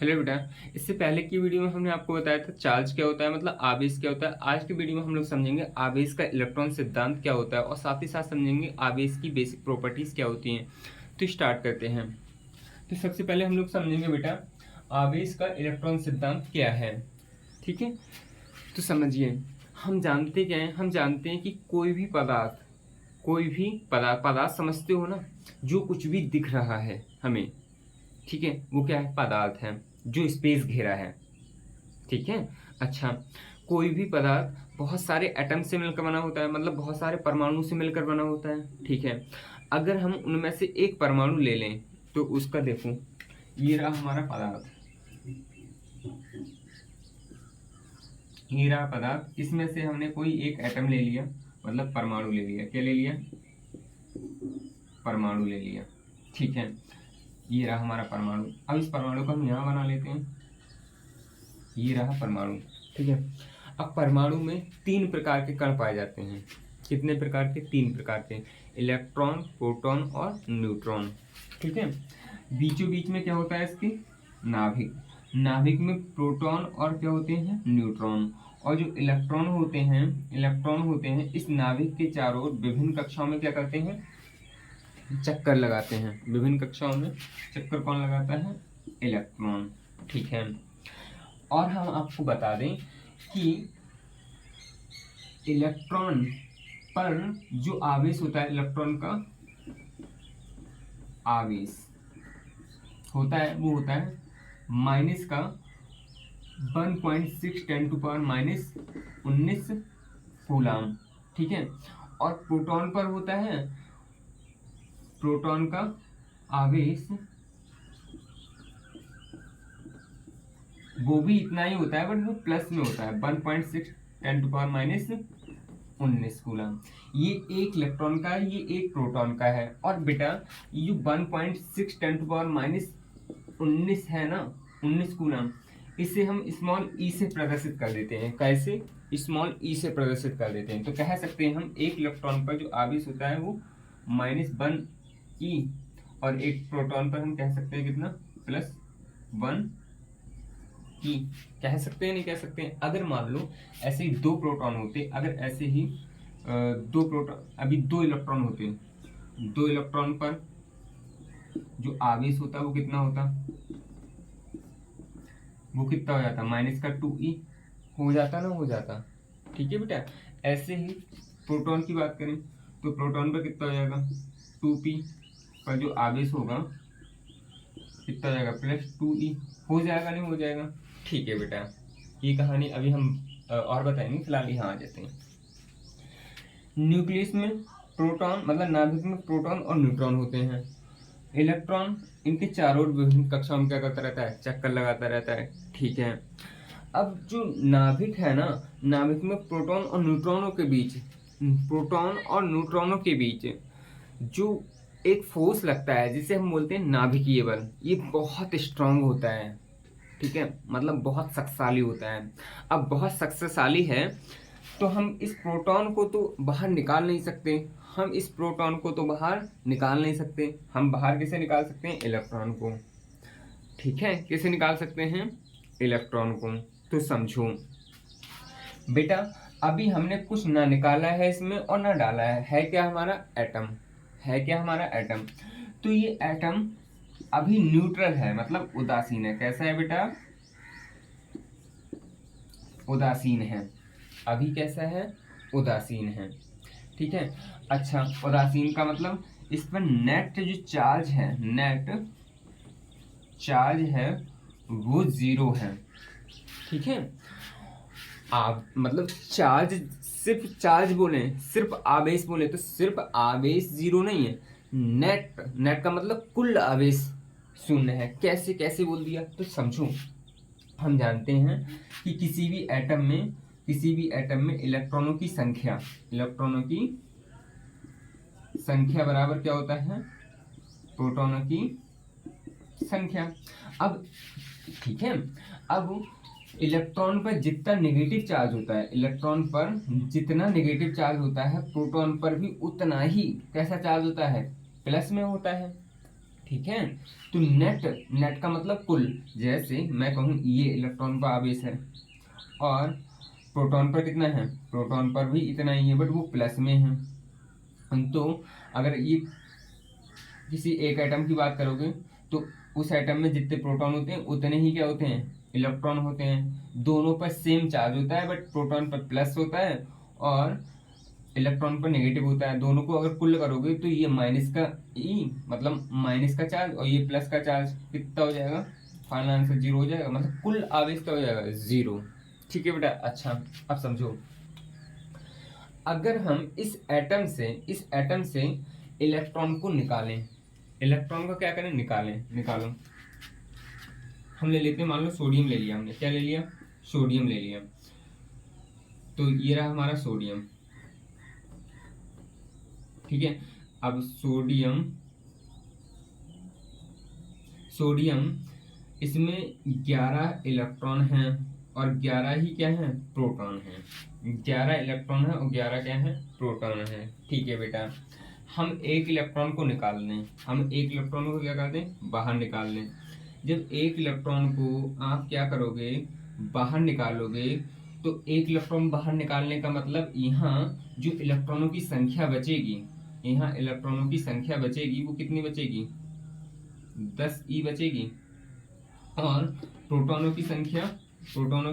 Hello बेटा। इससे पहले की वीडियो में हमने आपको बताया था चार्ज क्या होता है, मतलब आवेश क्या होता है। आज की वीडियो में हम लोग समझेंगे आवेश का इलेक्ट्रॉन सिद्धांत क्या होता है और साथ ही साथ समझेंगे आवेश की बेसिक प्रॉपर्टीज क्या होती हैं। तो स्टार्ट करते हैं। तो सबसे पहले हम लोग समझेंगे बेटा आवेश का इलेक्ट्रॉन सिद्धांत क्या है। ठीक है, तो समझिए। हम जानते क्या हैं, हम जानते हैं कि कोई भी पदार्थ समझते हो ना, जो कुछ भी दिख रहा है हमें, ठीक है, वो क्या है, पदार्थ है जो स्पेस घेरा है। ठीक है। अच्छा, कोई भी पदार्थ बहुत सारे एटम से मिलकर बना होता है, मतलब बहुत सारे परमाणु से मिलकर बना होता है। ठीक है, अगर हम उनमें से एक परमाणु ले लें तो उसका देखो, ये रहा हमारा पदार्थ, ये रहा पदार्थ, इसमें से हमने कोई एक एटम ले लिया, मतलब परमाणु ले लिया। क्या ले लिया? परमाणु ले लिया। ठीक है, ये रहा हमारा परमाणु। अब इस परमाणु को हम यहाँ बना लेते हैं, ये रहा परमाणु। ठीक है, अब परमाणु में तीन प्रकार के कण पाए जाते हैं। कितने प्रकार के? तीन प्रकार के, इलेक्ट्रॉन, प्रोटॉन और न्यूट्रॉन। ठीक है, बीचों बीच में क्या होता है इसकी? नाभिक। नाभिक में प्रोटॉन और क्या होते हैं? न्यूट्रॉन। और जो इलेक्ट्रॉन होते हैं इस नाभिक के चारों ओर विभिन्न कक्षाओं में क्या करते हैं? चक्कर लगाते हैं। विभिन्न कक्षाओं में चक्कर कौन लगाता है? इलेक्ट्रॉन। ठीक है, और हम आपको बता दें कि इलेक्ट्रॉन पर जो आवेश होता है, इलेक्ट्रॉन का आवेश होता है वो होता है माइनस का 1.6 10⁻⁻19 कूलाम। ठीक है, और प्रोटॉन पर होता है, प्रोटॉन का आवेश वो भी इतना ही होता है, बट वो प्लस में होता है, 1.6 10⁻⁻19 कूलम। ये एक इलेक्ट्रॉन का है, ये एक प्रोटॉन का है। और बेटा ये जो 1.6 10⁻⁻19 है ना, 19 कूलम, इसे हम स्मॉल ई से प्रदर्शित कर देते हैं। कैसे? स्मॉल ई से प्रदर्शित कर देते हैं। तो कह सकते हैं हम एक इलेक्ट्रॉन पर जो आवेश होता है वो -1 ई, और एक प्रोटॉन पर हम कह सकते हैं कितना? +1 ई। कह सकते हैं, नहीं कह सकते हैं? अगर मान लो ऐसे ही दो प्रोटॉन होते, अगर ऐसे ही दो प्रोटॉन, अभी दो इलेक्ट्रॉन होते, दो इलेक्ट्रॉन पर जो आवेश होता वो कितना होता? वो कितना हो जाता? -2 ई हो जाता ना, हो जाता। ठीक है बेटा, ऐसे ही प्रोटॉन की बात करें तो प्रोटॉन पर कितना हो जाएगा? 2p पर जो आवेश होगा कितना हो जाएगा? +2e हो जाएगा, नहीं हो जाएगा? ठीक है बेटा, ये कहानी अभी हम और बताएंगे, फिलहाल यहाँ आ जाते हैं। न्यूक्लियस में प्रोटॉन, मतलब नाभिक में प्रोटॉन और न्यूट्रॉन होते हैं। इलेक्ट्रॉन इनके चारों ओर विभिन्न कक्षाओं में क्या करता रहता है? चक्कर लगाता रहता है। ठीक है, अब जो नाभिक है ना, नाभिक में प्रोटॉन और न्यूट्रॉनों के बीच, प्रोटॉन और न्यूट्रॉनों के बीच जो एक फोर्स लगता है जिसे हम बोलते हैं नाभिकीय बल, ये बहुत स्ट्रांग होता है। ठीक है, मतलब बहुत शक्तिशाली होता है। अब बहुत शक्तिशाली है तो हम इस प्रोटॉन को तो बाहर निकाल नहीं सकते, हम इस प्रोटॉन को तो बाहर निकाल नहीं सकते। हम बाहर किसे निकाल सकते हैं? इलेक्ट्रॉन को। ठीक है, किसे निकाल सकते हैं? इलेक्ट्रॉन को। तो समझो बेटा, अभी हमने कुछ ना निकाला है इसमें और ना डाला है क्या हमारा? एटम है। क्या हमारा? एटम। तो ये एटम अभी न्यूट्रल है, मतलब उदासीन है। कैसा है बेटा? उदासीन है। अभी कैसा है? उदासीन है। ठीक है, अच्छा, उदासीन का मतलब इस पर नेट जो चार्ज है, नेट चार्ज है वो 0 है। ठीक है, आप मतलब चार्ज, सिर्फ चार्ज बोले, सिर्फ आवेश बोले तो सिर्फ आवेश 0 नहीं है, नेट का मतलब कुल आवेश 0 है। कैसे कैसे बोल दिया? तो समझो, हम जानते हैं कि किसी भी एटम में इलेक्ट्रॉनों की संख्या बराबर क्या होता है? प्रोटॉनों की संख्या। अब ठीक है, अब इलेक्ट्रॉन पर जितना नेगेटिव चार्ज होता है, इलेक्ट्रॉन पर जितना नेगेटिव चार्ज होता है, प्रोटॉन पर भी उतना ही कैसा चार्ज होता है? प्लस में होता है। ठीक है। तो नेट नेट का मतलब कुल, जैसे मैं कहूँ ये इलेक्ट्रॉन का आवेश है और प्रोटॉन पर कितना है, प्रोटॉन पर भी इतना ही है बट वो प्लस में है। तो अगर ये किसी एक एटम की बात करोगे तो उस एटम में जितने प्रोटॉन होते हैं उतने ही क्या होते हैं, इलेक्ट्रॉन होते हैं। दोनों पर सेम चार्ज होता है बट प्रोटॉन पर प्लस होता है और इलेक्ट्रॉन पर नेगेटिव होता है। दोनों को अगर कुल करोगे तो ये माइनस का ई मतलब माइनस का चार्ज और ये प्लस का चार्ज कितना हो जाएगा, फाइनल आंसर जीरो हो जाएगा, मतलब कुल आवेश क्या हो जाएगा, जीरो। ठीक है बेटा। अच्छा अब समझो, अगर हम इस एटम से इलेक्ट्रॉन को निकालें, इलेक्ट्रॉन को क्या करें, निकालो। हम ले लेते हैं, मान लो सोडियम ले लिया हमने, क्या ले लिया, सोडियम ले लिया। तो ये रहा हमारा सोडियम, ठीक है। अब सोडियम इसमें 11 इलेक्ट्रॉन हैं और 11 ही क्या है, प्रोटॉन हैं। 11 इलेक्ट्रॉन है और 11 क्या है, प्रोटॉन है। ठीक है बेटा, हम एक इलेक्ट्रॉन को निकाल लें, हम एक इलेक्ट्रॉन को क्या कर दें, बाहर निकाल लें। जब एक इलेक्ट्रॉन को आप क्या करोगे, बाहर निकालोगे, तो एक इलेक्ट्रॉन बाहर निकालने का मतलब यहाँ जो इलेक्ट्रॉनों की संख्या बचेगी, यहाँ इलेक्ट्रॉनों की संख्या बचेगी, वो कितनी बचेगी, 10e बचेगी। और प्रोटॉनों की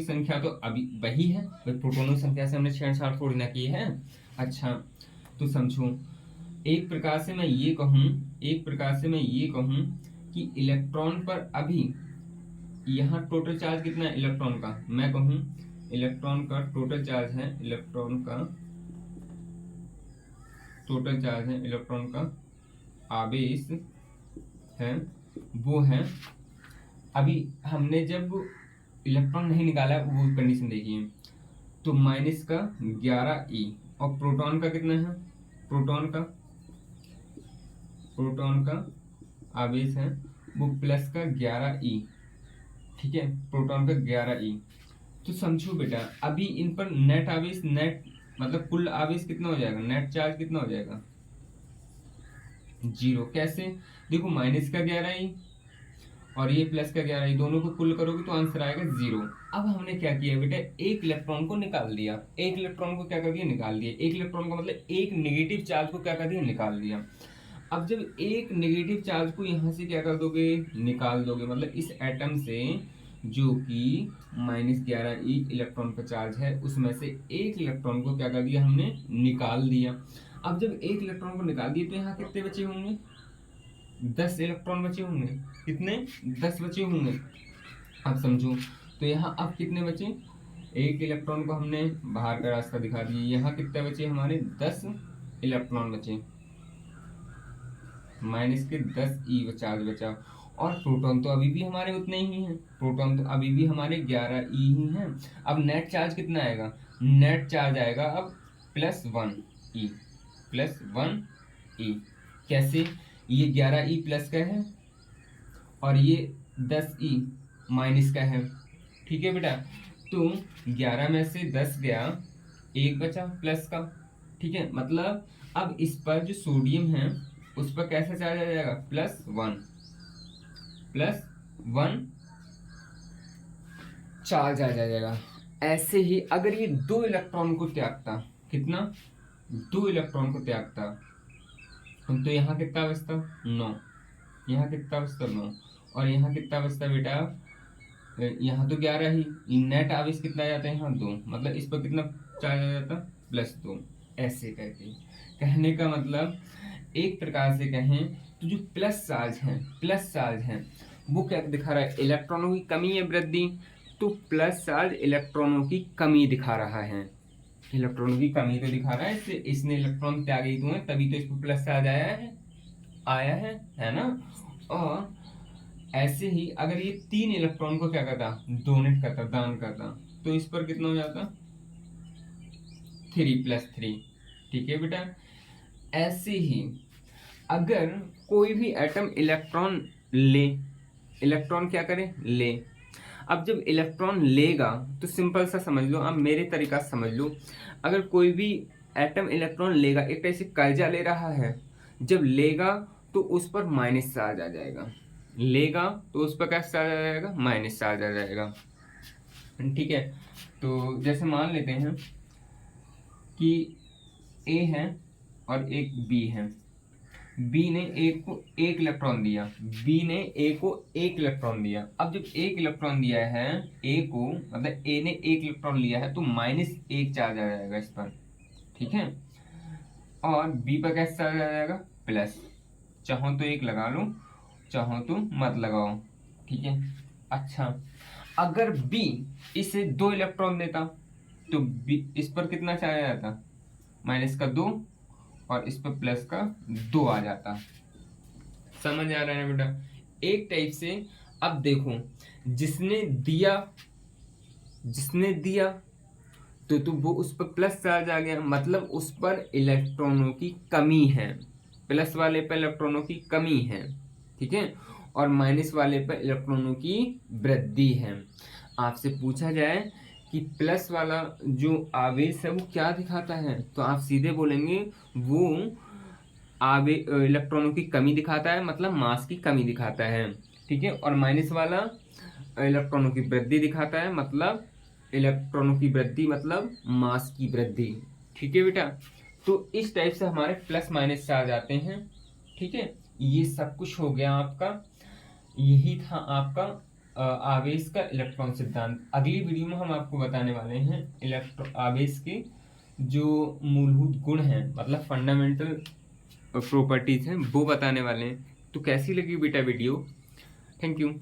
संख्या तो अभी वही है, प्रोटॉनों की संख्या से हमने छेड़छाड़ थोड़ी ना की है। अच्छा तो समझो, एक प्रकार से मैं ये कहूँ कि इलेक्ट्रॉन पर अभी यहाँ टोटल चार्ज कितना है इलेक्ट्रॉन का, मैं कहूँ इलेक्ट्रॉन का टोटल चार्ज है, इलेक्ट्रॉन का आवेश है वो है, अभी हमने जब इलेक्ट्रॉन नहीं निकाला वो कंडीशन देखिए, तो माइनस का 11e और प्रोटॉन का कितना है, प्रोटॉन का आवेश है वो प्लस का 11e, ठीक है, प्रोटॉन का 11e। तो समझो बेटा, अभी इन पर नेट आवेश, नेट मतलब कुल आवेश कितना हो जाएगा, नेट चार्ज कितना हो जाएगा, जीरो। कैसे, देखो माइनस का 11e और ये प्लस का 11e, दोनों को कुल करोगे तो आंसर आएगा जीरो। अब हमने क्या किया बेटा, एक इलेक्ट्रॉन को निकाल दिया, एक इलेक्ट्रॉन को क्या कर दिया, निकाल दिया। एक इलेक्ट्रॉन का मतलब एक नेगेटिव चार्ज को क्या कर दिया, निकाल दिया। अब जब एक नेगेटिव चार्ज को यहाँ से क्या कर दोगे, निकाल दोगे, मतलब इस एटम से जो कि -11e इलेक्ट्रॉन का चार्ज है उसमें से एक इलेक्ट्रॉन को क्या कर दिया, हमने निकाल दिया। अब जब एक इलेक्ट्रॉन को निकाल दिए तो यहाँ कितने बचे होंगे, 10 इलेक्ट्रॉन बचे होंगे। कितने, 10 बचे होंगे। अब समझो, तो यहाँ अब कितने बचे, एक इलेक्ट्रॉन को हमने बाहर का रास्ता दिखा दिया, यहाँ कितने बचे हमारे, 10 इलेक्ट्रॉन बचे, माइनस के 10e चार्ज बचा। और प्रोटॉन तो अभी भी हमारे उतने ही हैं, प्रोटॉन तो अभी भी हमारे 11e ही हैं। अब नेट चार्ज कितना आएगा, नेट चार्ज आएगा अब +1e, कैसे, ये 11e प्लस का है और ये 10e माइनस का है, ठीक है बेटा। तो 11 में से 10 गया, 1 बचा प्लस का, ठीक है। मतलब अब इस पर जो सोडियम है उस पर कैसा चार्ज आ जाएगा, +1 चार्ज आ जाएगा। ऐसे ही अगर ये 2 इलेक्ट्रॉन को त्यागता, कितना, 2 इलेक्ट्रॉन को त्यागता, तो यहाँ कितना बचता, 9, यहाँ कितना बचता, 9, और यहाँ कितना बचता बेटा, यहाँ तो 11 ही, नेट आवेश कितना आ जाता है यहाँ 2, मतलब इस पर कितना चार्ज आ जाता, +2। ऐसे करके कहने का मतलब, एक प्रकार से कहें तो जो प्लस चार्ज है वो क्या दिखा रहा है, इलेक्ट्रॉनों की कमी है वृद्धि, तो प्लस चार्ज इलेक्ट्रॉनों की कमी दिखा रहा है, इलेक्ट्रॉनों की कमी तो दिखा रहा है, इसने इलेक्ट्रॉन त्यागे तो हैं तभी तो इस पर प्लस चार्ज आया है ना। और ऐसे ही अगर ये 3 इलेक्ट्रॉन को क्या करता, डोनेट करता, दान करता, तो इस पर कितना हो जाता, 3+3, ठीक है बेटा। ऐसे ही अगर कोई भी एटम इलेक्ट्रॉन क्या करे, ले, अब जब इलेक्ट्रॉन लेगा तो सिंपल सा समझ लो, अब मेरे तरीका से समझ लो, अगर कोई भी एटम इलेक्ट्रॉन लेगा, एक तरह से कर्जा ले रहा है, जब लेगा तो उस पर माइनस चार्ज आ जाएगा, लेगा तो उस पर क्या चार्ज आ जाएगा, माइनस चार्ज आ जाएगा। ठीक है, तो जैसे मान लेते हैं कि ए है और एक बी है, बी ने ए को एक इलेक्ट्रॉन दिया, बी ने ए को एक इलेक्ट्रॉन दिया। अब जब एक इलेक्ट्रॉन दिया है ए को, मतलब ए ने एक इलेक्ट्रॉन लिया है, तो माइनस एक चार्ज आ जाएगा इस पर। ठीक है, और बी पर कैसे चार्ज आ जाएगा, प्लस। चाहो तो एक लगा लो, चाहो तो मत लगाओ। ठीक है, अच्छा अगर बी इसे दो इलेक्ट्रॉन देता तो बी इस पर कितना चार्ज आ जाता, माइनस का दो, और इस पर प्लस का दो आ जाता। समझ आ रहा है ना बेटा, एक टाइप से। अब देखो, जिसने दिया तो वो उस पर प्लस चार्ज आ गया, मतलब उस पर इलेक्ट्रॉनों की कमी है, प्लस वाले पर इलेक्ट्रॉनों की कमी है। ठीक है, और माइनस वाले पर इलेक्ट्रॉनों की वृद्धि है। आपसे पूछा जाए कि प्लस वाला जो आवेश है वो क्या दिखाता है, तो आप सीधे बोलेंगे वो इलेक्ट्रॉनों की कमी दिखाता है, मतलब मास की कमी दिखाता है। ठीक है, और माइनस वाला इलेक्ट्रॉनों की वृद्धि दिखाता है, मतलब इलेक्ट्रॉनों की वृद्धि मतलब मास की वृद्धि। ठीक है बेटा, तो इस टाइप से हमारे प्लस माइनस चार्ज आते हैं। ठीक है, ये सब कुछ हो गया आपका, यही था आपका आवेश का इलेक्ट्रॉन सिद्धांत। अगली वीडियो में हम आपको बताने वाले हैं आवेश के जो मूलभूत गुण हैं, मतलब फंडामेंटल प्रॉपर्टीज हैं, वो बताने वाले हैं। तो कैसी लगी बेटा वीडियो? Thank you.